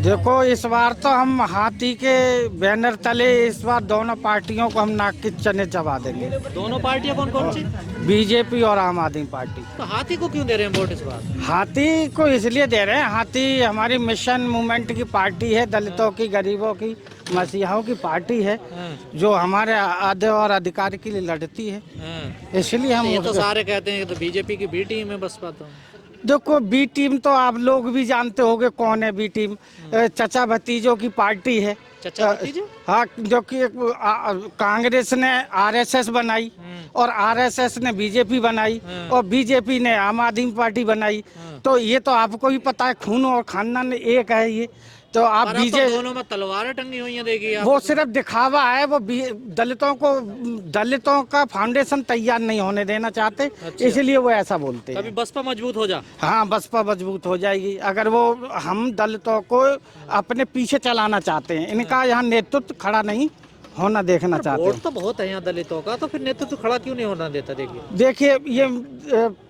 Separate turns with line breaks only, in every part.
देखो इस बार तो हम हाथी के बैनर तले इस बार दोनों पार्टियों को हम नाक के चने चबा देंगे।
दोनों पार्टियां कौन कौन सी?
बीजेपी और आम आदमी पार्टी।
तो हाथी को क्यों दे रहे हैं वोट इस बार?
हाथी को इसलिए दे रहे हैं, हाथी हमारी मिशन मूवमेंट की पार्टी है, दलितों की, गरीबों की, मसीहाओं की पार्टी है, जो हमारे आदे और अधिकार के लिए लड़ती है। इसलिए हम
ये तो सारे कहते हैं कि तो बीजेपी की बी टीम है बसपा। तो
देखो बी टीम तो आप लोग भी जानते होंगे कौन है बी टीम। चचा भतीजों की पार्टी है।
चचा भतीजे?
हाँ, जो कि कांग्रेस ने आरएसएस बनाई और आरएसएस ने बीजेपी बनाई और बीजेपी ने आम आदमी पार्टी बनाई। तो ये तो आपको भी पता है, खून और खानदान एक है ये। तो आप बीजेपी
दोनों में तलवारें टंगी हुई हैं, देखिए
वो सिर्फ दिखावा है। वो दलितों का फाउंडेशन तैयार नहीं होने देना चाहते। अच्छा। इसलिए वो ऐसा बोलते हैं।
अभी बसपा मजबूत हो जा।
हाँ, बसपा मजबूत हो जाएगी अगर वो हम दलितों को अपने पीछे चलाना चाहते हैं। इनका यहाँ नेतृत्व खड़ा नहीं होना देखना चाहते हैं।
वोट तो बहुत है यहाँ दलितों का, तो फिर नेतृत्व खड़ा क्यों नहीं होना देता?
देखिए ये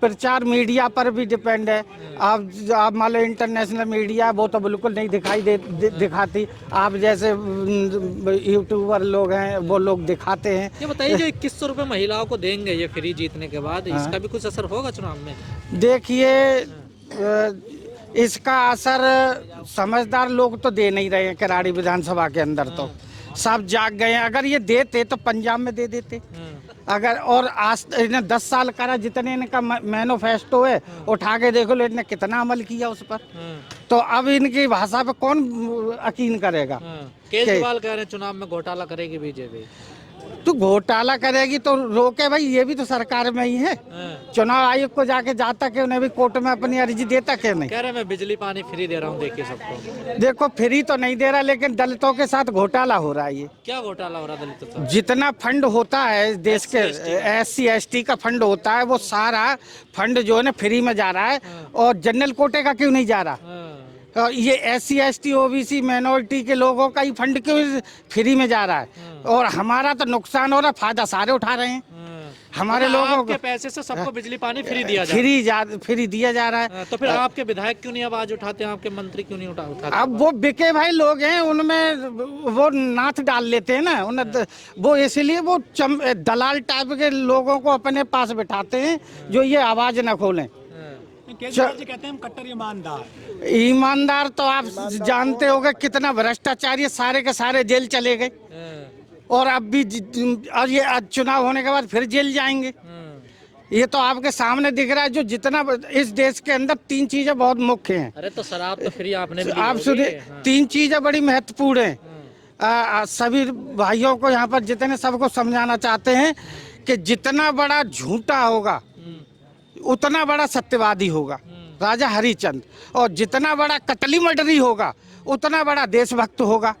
प्रचार मीडिया पर भी डिपेंड है। आप मान लो इंटरनेशनल मीडिया वो तो बिल्कुल नहीं दिखाती। आप जैसे यूट्यूबर लोग हैं वो लोग दिखाते हैं।
ये बताइए, जो 2100 रुपये महिलाओं को देंगे ये फ्री जीतने के बाद, इसका भी कुछ असर होगा चुनाव में?
देखिए इसका असर समझदार लोग तो दे नहीं रहे हैं। कराड़ी विधानसभा के अंदर तो सब जाग गए हैं। अगर ये देते तो पंजाब में दे देते। अगर और आज इन्हें 10 साल करा, जितने इनका मैनिफेस्टो है उठा के देखो इन्होंने कितना अमल किया उस पर। तो अब इनकी भाषा पे कौन यकीन करेगा?
केजरीवाल कह रहे हैं चुनाव में घोटाला करेगी बीजेपी।
तो घोटाला करेगी तो रोके भाई, ये भी तो सरकार में ही है। चुनाव आयोग को जाके जाता क्यों नहीं, भी कोर्ट में अपनी अर्जी देता क्यों नहीं?
कह रहे मैं बिजली पानी फ्री दे रहा हूँ, देखिए सबको।
देखो फ्री तो नहीं दे रहा, लेकिन दलितों के साथ घोटाला हो रहा है। ये
क्या घोटाला हो रहा है दलितों के साथ? जितना
फंड होता है देश के SC ST का फंड होता है, वो सारा फंड जो है ना फ्री में जा रहा है। और जनरल कोटे का क्यों नहीं जा रहा? ये SC ST OBC माइनॉरिटी के लोगों का ही फंड क्यों फ्री में जा रहा है? और हमारा तो नुकसान हो रहा है, फायदा सारे उठा रहे हैं। हमारे लोगों के
पैसे से सबको बिजली पानी फ्री दिया
फ्री दिया जा रहा है।
तो फिर आपके विधायक क्यों नहीं आवाज उठाते हैं? आपके मंत्री क्यों नहीं उठाते?
अब वो बिके भाई लोग हैं, उनमें वो नाथ डाल लेते हैं ना उन्हें। वो इसलिए वो दलाल टाइप के लोगों को अपने पास बिठाते हैं जो ये आवाज न खोलें।
केजरीवाल जी कहते हैं हम कट्टर
ईमानदार तो आप जानते होंगे कितना भ्रष्टाचार, ये सारे के सारे जेल चले गए और अब भी और ये आज चुनाव होने के बाद फिर जेल जाएंगे। ये तो आपके सामने दिख रहा है। जो जितना इस देश के अंदर 3 चीजें बहुत मुख्य हैं।
अरे तो शराब तो फ्री आपने भी
आप सुनिए, 3 चीजें बड़ी महत्वपूर्ण हैं। सभी भाइयों को यहाँ पर जितने सबको समझाना चाहते हैं कि जितना बड़ा झूठा होगा उतना बड़ा सत्यवादी होगा राजा हरिचंद, और जितना बड़ा कतली मर्डरी होगा उतना बड़ा देशभक्त होगा,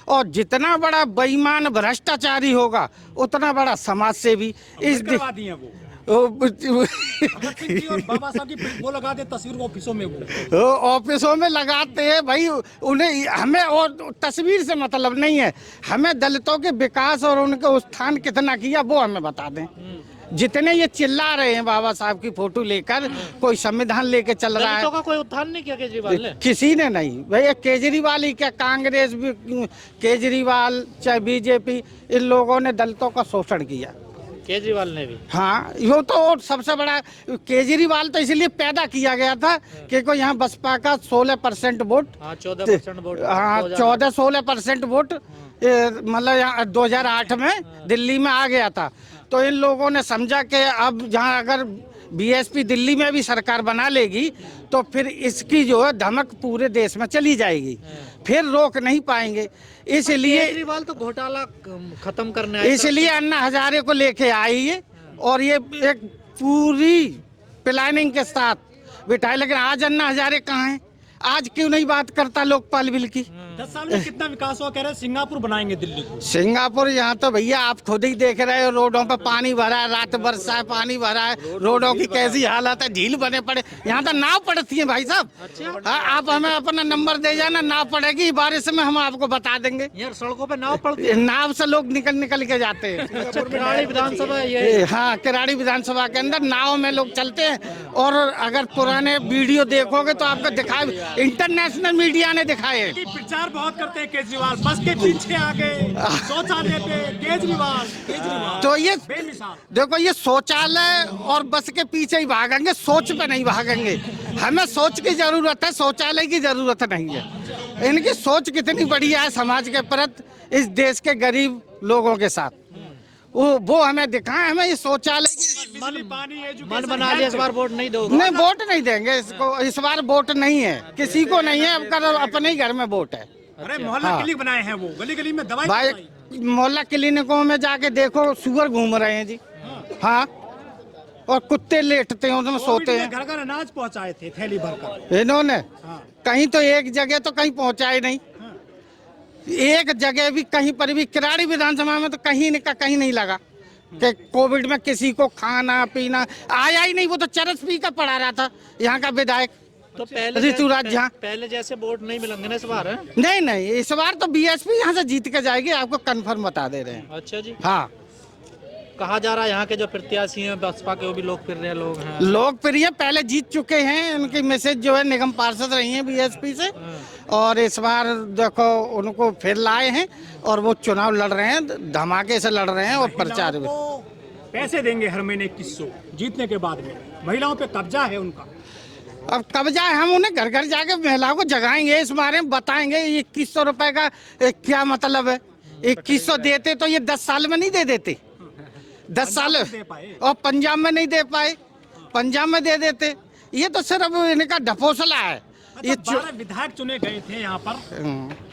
और जितना बड़ा बेईमान भ्रष्टाचारी होगा उतना बड़ा समाज सेवी। इस
बाबा साहब की वो लगाते तस्वीर ऑफिसों में, वो
ऑफिसों में लगाते हैं भाई। उन्हें हमें और तस्वीर से मतलब नहीं है, हमें दलितों के विकास और उनका उत्थान कितना किया वो हमें बता दें। जितने ये चिल्ला रहे हैं बाबा साहब की फोटो लेकर, कोई संविधान लेके चल रहा है।
का कोई उत्थान नहीं किया केजरीवाल ने?
किसी ने नहीं भैया। केजरीवाल ही क्या, कांग्रेस भी, केजरीवाल चाहे बीजेपी, इन लोगों ने दलितों का शोषण किया।
केजरीवाल ने भी?
हाँ, वो तो सबसे बड़ा। केजरीवाल तो इसलिए पैदा किया गया था क्योंकि यहाँ बसपा का 16% वोट,
14% वोट,
हाँ 14-16% वोट मतलब 2008 में दिल्ली में आ गया था। तो इन लोगों ने समझा कि अब जहाँ अगर BSP दिल्ली में भी सरकार बना लेगी तो फिर इसकी जो है धमक पूरे देश में चली जाएगी, फिर रोक नहीं पाएंगे। इसलिए
केजरीवाल तो घोटाला खत्म करने आए,
इसलिए अन्ना हजारे को लेके आई है और ये एक पूरी प्लानिंग के साथ बिठाए। लेकिन आज अन्ना हजारे कहाँ हैं? आज क्यों नहीं बात करता लोकपाल बिल की?
10 साल में कितना विकास हुआ? कह रहे हैं सिंगापुर बनाएंगे दिल्ली को।
सिंगापुर यहाँ तो भैया आप खुद ही देख रहे हो, रोडों पे पानी भरा है, रात बरसा है, पानी भरा है, रोडों की कैसी हालत है, झील बने पड़े। यहाँ तो नाव पड़ती है भाई साहब। हाँ, आप हमें अपना नंबर दे जाना, नाव पड़ेगी, बारिश में हम आपको बता देंगे।
यार सड़कों पे नाव पड़ती है।
नाव से लोग निकल के जाते हैं।
किराड़ी विधानसभा ये
हाँ, किराड़ी विधानसभा के अंदर नाव में लोग चलते हैं। और अगर पुराने वीडियो देखोगे तो आपको दिखाए, इंटरनेशनल मीडिया ने दिखाए।
प्रचार बहुत करते हैं केजरीवाल, बस के पीछे आ गए, शौचालय पे केजरीवाल।
तो ये
बेमिसाल।
देखो, ये शौचालय और बस के पीछे ही भागेंगे, सोच पे नहीं भागेंगे। हमें सोच की जरूरत है, शौचालय की जरूरत नहीं है। इनकी सोच कितनी बढ़िया है समाज के प्रति, इस देश के गरीब लोगों के साथ। वो हमें दिखाएं, हमें ये शौचालय की
मन बना लिया, इस बार वोट नहीं दोगे?
नहीं, वोट नहीं देंगे इसको, इस बार वोट नहीं है, किसी को नहीं है। अब अपने ही घर में वोट है।
अरे मोहल्ला क्लिनिक बनाए हैं वो, गली गली में दवाई।
भाई मोहल्ला क्लिनिकों में जाके देखो, सुअर घूम रहे हैं जी। हाँ, और कुत्ते लेटते हैं, उसमें सोते हैं।
घर घर अनाज पहुंचाए थे थैली भरकर
इन्होंने। कहीं तो एक जगह तो कहीं पहुंचाए नहीं, एक जगह भी कहीं पर भी। किराड़ी विधानसभा में तो कहीं नहीं लगा कि कोविड में किसी को खाना पीना आया ही नहीं। वो तो चरस पी का पड़ा रहा था यहाँ का विधायक
तो
ऋतुराज झा।
पहले जैसे वोट नहीं मिलेंगे ना इस बार? है?
नहीं, इस बार तो बीएसपी यहाँ से जीत के जाएगी, आपको कंफर्म बता दे रहे हैं।
अच्छा जी।
हाँ,
कहा जा रहा है यहाँ के जो प्रत्याशी हैं बसपा के, वो भी लोकप्रिय लोग हैं।
लोकप्रिय पहले जीत चुके हैं, उनकी मैसेज जो है निगम पार्षद रही हैं बीएसपी से, और इस बार देखो उनको फिर लाए हैं और वो चुनाव लड़ रहे हैं, धमाके से लड़ रहे हैं। और प्रचार भी
पैसे देंगे हर महीने 2100 जीतने के बाद में। महिलाओं पे कब्जा है उनका।
अब कब्जा है, हम उन्हें घर घर जाके महिलाओं को जगाएंगे, इस बारे में बताएंगे 2100 रुपए का क्या मतलब है। 2100 देते तो ये 10 साल में नहीं दे देते, 10 साल। और पंजाब में नहीं दे पाए, पंजाब में दे देते। ये तो सिर्फ इनका ढपोसला है। ये
12 विधायक चुने गए थे यहाँ पर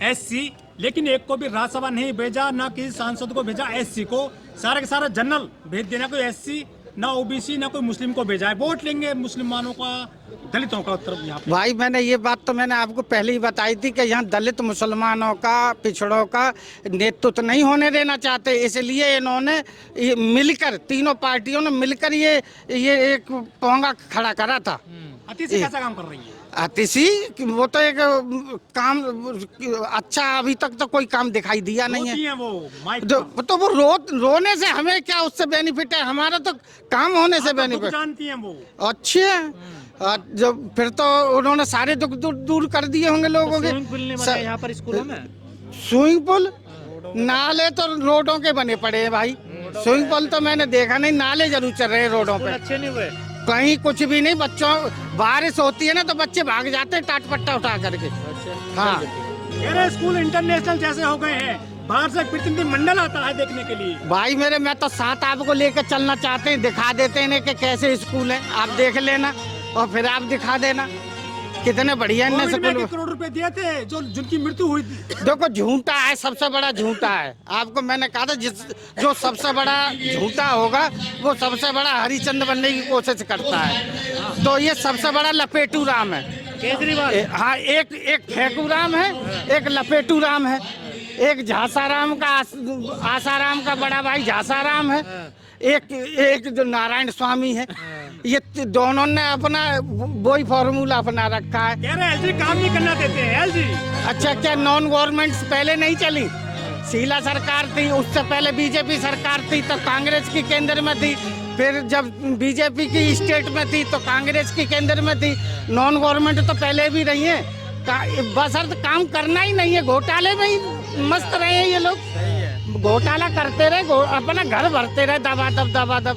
एससी, लेकिन एक को भी राज्यसभा नहीं भेजा, ना किसी सांसद को भेजा एससी को। सारे के सारे जनरल भेज देना, कोई एससी ना ओबीसी ना कोई मुस्लिम को भेजा है। वोट लेंगे मुसलमानों का, दलितों का उत्तर यहाँ पे।
भाई ये बात तो मैंने आपको पहले ही बताई थी कि यहाँ दलित मुसलमानों का, पिछड़ों का नेतृत्व नहीं होने देना चाहते। इसलिए इन्होंने मिलकर, तीनों पार्टियों ने मिलकर ये एक पोंगा खड़ा करा था।
अतिशी कैसा काम कर रही है?
अतिशी वो तो एक काम अच्छा, अभी तक तो कोई काम दिखाई दिया नहीं है।
वो माइक
तो वो रोने से हमें क्या उससे बेनिफिट है? हमारा तो काम होने से बेनिफिट।
जानती हैं वो
अच्छे है। जब फिर तो उन्होंने सारे दुख दूर कर दिए होंगे लोगों के।
यहाँ पर स्कूलों में
स्विमिंग पूल, नाले तो रोडों के बने पड़े हैं भाई। स्विमिंग पूल तो मैंने देखा नहीं, नाले जरूर चल रहे हैं रोडों पे।
अच्छे नहीं हुए
कहीं कुछ भी नहीं। बच्चों, बारिश होती है ना तो बच्चे भाग जाते हैं टाट पट्टा उठा करके। हाँ,
स्कूल इंटरनेशनल जैसे हो गए हैं, बाहर से प्रतिनिधि मंडल आता है देखने के लिए।
भाई मैं तो साथ आपको लेकर चलना चाहते हैं, दिखा देते हैं कि कैसे स्कूल है, आप देख लेना और फिर आप दिखा देना कितने बढ़िया स्कूल।
करोड़ रुपए दिए थे जो जिनकी मृत्यु हुई थी।
देखो झूठा है, सबसे बड़ा झूठा है। आपको मैंने कहा था जो सबसे बड़ा झूठा होगा वो सबसे बड़ा हरिचंद बनने की कोशिश करता है। तो ये सबसे बड़ा लपेटू राम है
केजरीवाल।
हाँ, एक फेंकू राम है, एक लपेटू राम है, एक झांसाराम का आसाराम का बड़ा भाई झांसाराम है, एक जो नारायण स्वामी है। ये दोनों ने अपना वही फॉर्मूला अपना रखा है।
कह रहे एलजी काम नहीं करना देते हैं एलजी।
अच्छा, क्या नॉन गवर्नमेंट्स पहले नहीं चली? शीला सरकार थी, उससे पहले बीजेपी सरकार थी तो कांग्रेस की केंद्र में थी, फिर जब बीजेपी की स्टेट में थी तो कांग्रेस की केंद्र में थी। नॉन गवर्नमेंट तो पहले भी रही है, बशर्त काम करना ही नहीं है। घोटाले में ही मस्त रहे हैं ये लोग, घोटाला करते रहे, अपना घर भरते रहे दबा।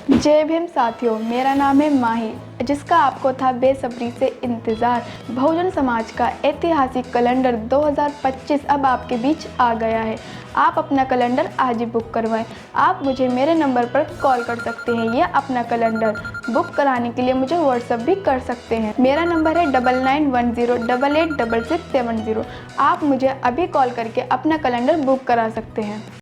जय भीम साथियों, मेरा नाम है माही, जिसका आपको था बेसब्री से इंतज़ार। बहुजन समाज का ऐतिहासिक कैलेंडर 2025 अब आपके बीच आ गया है। आप अपना कैलेंडर आज ही बुक करवाएं। आप मुझे मेरे नंबर पर कॉल कर सकते हैं या अपना कैलेंडर बुक कराने के लिए मुझे व्हाट्सएप भी कर सकते हैं। मेरा नंबर है 9910886670। आप मुझे अभी कॉल करके अपना कैलेंडर बुक करा सकते हैं।